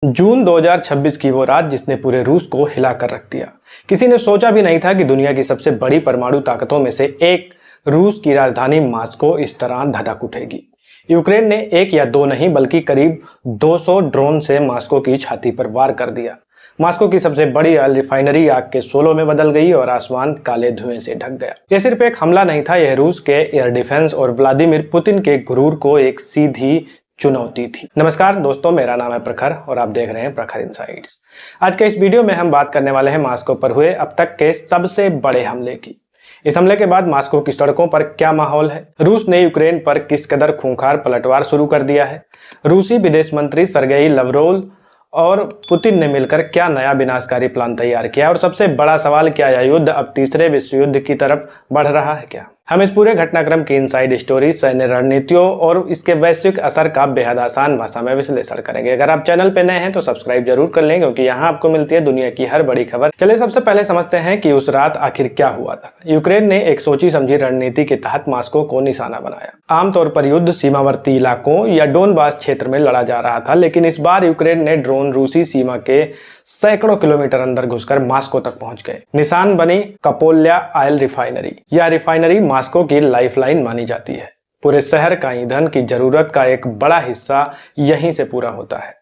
जून 2026 की वो रात जिसने पूरे रूस को हिला कर रख दिया। किसी ने सोचा भी नहीं था कि दुनिया की सबसे बड़ी परमाणु ताकतों में से एक रूस की राजधानी मॉस्को इस तरह धधक उठेगी। यूक्रेन ने एक या दो नहीं बल्कि करीब 200 ड्रोन से मॉस्को की छाती पर वार कर दिया। मॉस्को की सबसे बड़ी ऑयल रिफाइनरी आग के शोलों में बदल गई और आसमान काले धुएं से ढक गया। यह सिर्फ एक हमला नहीं था, यह रूस के एयर डिफेंस और व्लादिमीर पुतिन के गुरूर को एक सीधी चुनौती थी। नमस्कार दोस्तों, मेरा नाम है प्रखर और आप देख रहे हैं प्रखर इनसाइट्स। आज के इस वीडियो में हम बात करने वाले हैं मॉस्को पर हुए अब तक के सबसे बड़े हमले की। इस हमले के बाद मॉस्को की सड़कों पर क्या माहौल है, रूस ने यूक्रेन पर किस कदर खूंखार पलटवार शुरू कर दिया है, रूसी विदेश मंत्री सर्गेई लवरोव और पुतिन ने मिलकर क्या नया विनाशकारी प्लान तैयार किया, और सबसे बड़ा सवाल, क्या यह युद्ध अब तीसरे विश्व युद्ध की तरफ बढ़ रहा है क्या। हम इस पूरे घटनाक्रम की इनसाइड स्टोरी, सैन्य रणनीतियों और इसके वैश्विक असर का बेहद आसान भाषा में विश्लेषण करेंगे। अगर आप चैनल पे नए हैं तो सब्सक्राइब जरूर कर लें, क्योंकि यहाँ आपको मिलती है दुनिया की हर बड़ी खबर। चलिए सबसे पहले समझते हैं कि उस रात आखिर क्या हुआ था। यूक्रेन ने एक सोची समझी रणनीति के तहत मॉस्को को निशाना बनाया। आमतौर पर युद्ध सीमावर्ती इलाकों या डोनबास क्षेत्र में लड़ा जा रहा था, लेकिन इस बार यूक्रेन ने ड्रोन रूसी सीमा के सैकड़ों किलोमीटर अंदर घुसकर मॉस्को तक पहुंच गए। निशान बनी कपोल्या ऑयल रिफाइनरी। यह रिफाइनरी मॉस्को की लाइफलाइन मानी जाती है। पूरे शहर का ईंधन की जरूरत का एक बड़ा हिस्सा यहीं से पूरा होता है।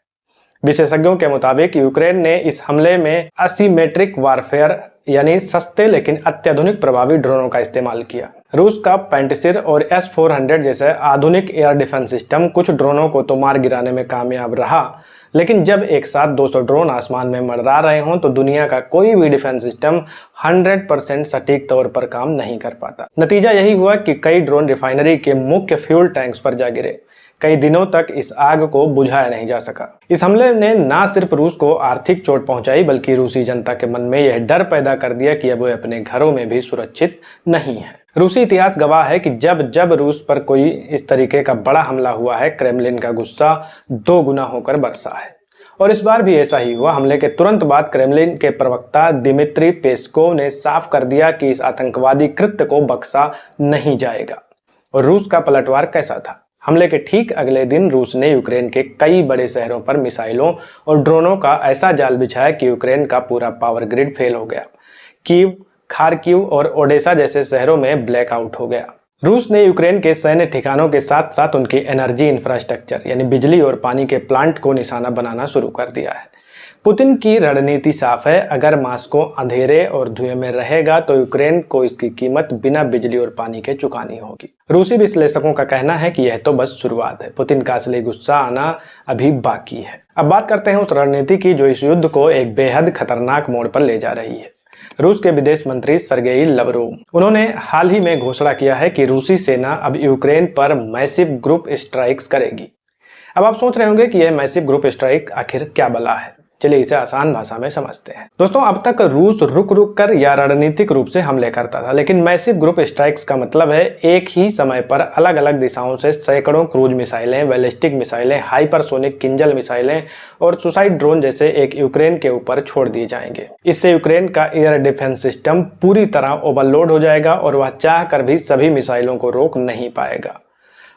विशेषज्ञों के मुताबिक यूक्रेन ने इस हमले में असिमेट्रिक वारफेयर यानी सस्ते लेकिन अत्याधुनिक प्रभावी ड्रोनों का इस्तेमाल किया। रूस का पेंटसिर और S-400 जैसे आधुनिक एयर डिफेंस सिस्टम कुछ ड्रोनों को तो मार गिराने में कामयाब रहा, लेकिन जब एक साथ 200 ड्रोन आसमान में मंडरा रहे हों तो दुनिया का कोई भी डिफेंस सिस्टम 100% सटीक तौर पर काम नहीं कर पाता। नतीजा यही हुआ कि कई ड्रोन रिफाइनरी के मुख्य फ्यूल टैंक्स पर जा गिरे। कई दिनों तक इस आग को बुझाया नहीं जा सका। इस हमले ने न सिर्फ रूस को आर्थिक चोट पहुंचाई, बल्कि रूसी जनता के मन में यह डर पैदा कर दिया कि अब वे अपने घरों में भी सुरक्षित नहीं है। रूसी इतिहास गवाह है कि जब जब रूस पर कोई इस तरीके का बड़ा हमला हुआ है, क्रेमलिन का गुस्सा 2 गुना होकर बरसा है। और इस बार भी ऐसा ही हुआ। हमले के तुरंत बाद क्रेमलिन के प्रवक्ता दिमित्री पेस्कोव ने साफ कर दिया कि इस आतंकवादी कृत्य को बख्शा नहीं जाएगा। और रूस का पलटवार कैसा था? हमले के ठीक अगले दिन रूस ने यूक्रेन के कई बड़े शहरों पर मिसाइलों और ड्रोनों का ऐसा जाल बिछाया कि यूक्रेन का पूरा पावर ग्रिड फेल हो गया। कीव, खार्किव और ओडेसा जैसे शहरों में ब्लैकआउट हो गया। रूस ने यूक्रेन के सैन्य ठिकानों के साथ साथ उनकी एनर्जी इंफ्रास्ट्रक्चर यानी बिजली और पानी के प्लांट को निशाना बनाना शुरू कर दिया है। पुतिन की रणनीति साफ है, अगर मॉस्को अंधेरे और धुएं में रहेगा तो यूक्रेन को इसकी कीमत बिना बिजली और पानी के चुकानी होगी। रूसी विश्लेषकों का कहना है कि यह तो बस शुरुआत है, पुतिन का असली गुस्सा आना अभी बाकी है। अब बात करते हैं उस रणनीति की जो इस युद्ध को एक बेहद खतरनाक मोड़ पर ले जा रही है। रूस के विदेश मंत्री सर्गेई लवरोव, उन्होंने हाल ही में घोषणा किया है कि रूसी सेना अब यूक्रेन पर मैसिव ग्रुप स्ट्राइक्स करेगी। अब आप सोच रहे होंगे कि यह मैसिव ग्रुप स्ट्राइक आखिर क्या बला है। चलिए इसे आसान भाषा में समझते हैं। दोस्तों, अब तक रूस रुक रुक कर या रणनीतिक रूप से हमले करता था, लेकिन मैसिव ग्रुप स्ट्राइक्स का मतलब है एक ही समय पर अलग अलग दिशाओं से सैकड़ों क्रूज मिसाइलें, बैलिस्टिक मिसाइलें, हाइपरसोनिक किंजल मिसाइलें और सुसाइड ड्रोन जैसे एक यूक्रेन के ऊपर छोड़ दिए जाएंगे। इससे यूक्रेन का एयर डिफेंस सिस्टम पूरी तरह ओवरलोड हो जाएगा और वह चाह कर भी सभी मिसाइलों को रोक नहीं पाएगा।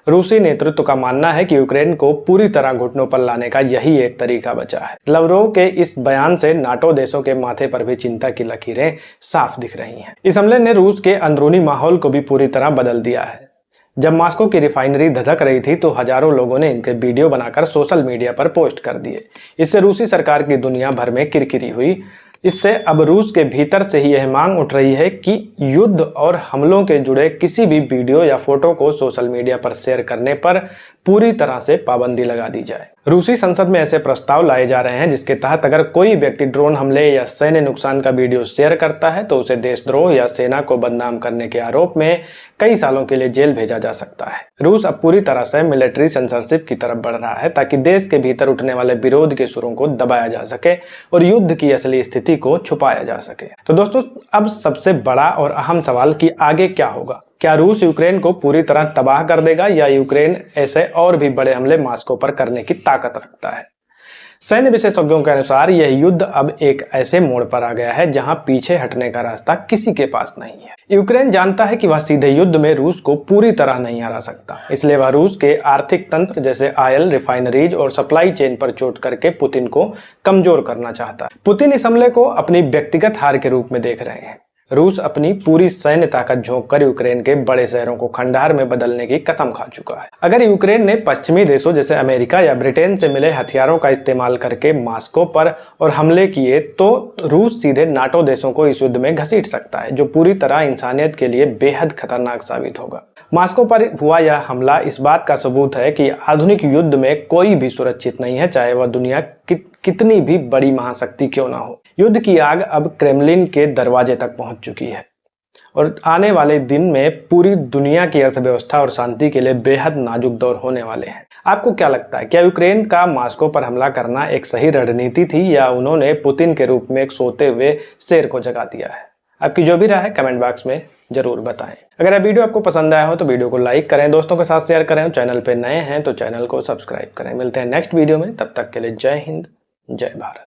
रूसी नेतृत्व का मानना है कि यूक्रेन को पूरी तरह घुटनों पर लाने का यही एक तरीका बचा है। लवरोव के इस बयान से नाटो देशों के माथे पर भी चिंता की लकीरें साफ दिख रही हैं। इस हमले ने रूस के अंदरूनी माहौल को भी पूरी तरह बदल दिया है। जब मॉस्को की रिफाइनरी धधक रही थी तो हजारों लोगों ने इनके वीडियो बनाकर सोशल मीडिया पर पोस्ट कर दिए। इससे रूसी सरकार की दुनिया भर में किरकिरी हुई। इससे अब रूस के भीतर से ही यह मांग उठ रही है कि युद्ध और हमलों के जुड़े किसी भी वीडियो या फोटो को सोशल मीडिया पर शेयर करने पर पूरी तरह से पाबंदी लगा दी जाए। रूसी संसद में ऐसे प्रस्ताव लाए जा रहे हैं जिसके तहत अगर कोई व्यक्ति ड्रोन हमले या सैन्य नुकसान का वीडियो शेयर करता है तो उसे देशद्रोह या सेना को बदनाम करने के आरोप में कई सालों के लिए जेल भेजा जा सकता है। रूस अब पूरी तरह से मिलिट्री सेंसरशिप की तरफ बढ़ रहा है ताकि देश के भीतर उठने वाले विरोध के सुरों को दबाया जा सके और युद्ध की असली स्थिति को छुपाया जा सके। तो दोस्तों, अब सबसे बड़ा और अहम सवाल कि आगे क्या होगा। क्या रूस यूक्रेन को पूरी तरह तबाह कर देगा या यूक्रेन ऐसे और भी बड़े हमले मॉस्को पर करने की ताकत रखता है। सैन्य विशेषज्ञों के अनुसार यह युद्ध अब एक ऐसे मोड़ पर आ गया है जहां पीछे हटने का रास्ता किसी के पास नहीं है। यूक्रेन जानता है कि वह सीधे युद्ध में रूस को पूरी तरह नहीं हरा सकता, इसलिए वह रूस के आर्थिक तंत्र जैसे ऑयल, रिफाइनरीज और सप्लाई चेन पर चोट करके पुतिन को कमजोर करना चाहता है। पुतिन इस हमले को अपनी व्यक्तिगत हार के रूप में देख रहे हैं। रूस अपनी पूरी सैन्य ताकत झोंक कर यूक्रेन के बड़े शहरों को खंडहर में बदलने की कसम खा चुका है। अगर यूक्रेन ने पश्चिमी देशों जैसे अमेरिका या ब्रिटेन से मिले हथियारों का इस्तेमाल करके मॉस्को पर और हमले किए तो रूस सीधे नाटो देशों को इस युद्ध में घसीट सकता है, जो पूरी तरह इंसानियत के लिए बेहद खतरनाक साबित होगा। मॉस्को पर हुआ यह हमला इस बात का सबूत है कि आधुनिक युद्ध में कोई भी सुरक्षित नहीं है, चाहे वह दुनिया कितनी भी बड़ी महाशक्ति क्यों ना हो। युद्ध की आग अब क्रेमलिन के दरवाजे तक पहुंच चुकी है और आने वाले दिन में पूरी दुनिया की अर्थव्यवस्था और शांति के लिए बेहद नाजुक दौर होने वाले हैं। आपको क्या लगता है, क्या यूक्रेन का मॉस्को पर हमला करना एक सही रणनीति थी या उन्होंने पुतिन के रूप में एक सोते हुए शेर को जगा दिया है? आपकी जो भी राय है कमेंट बॉक्स में जरूर बताएं। अगर यह वीडियो आपको पसंद आया हो तो वीडियो को लाइक करें, दोस्तों के साथ शेयर करें, चैनल पे नए हैं तो चैनल को सब्सक्राइब करें। मिलते हैं नेक्स्ट वीडियो में, तब तक के लिए जय हिंद, जय भारत।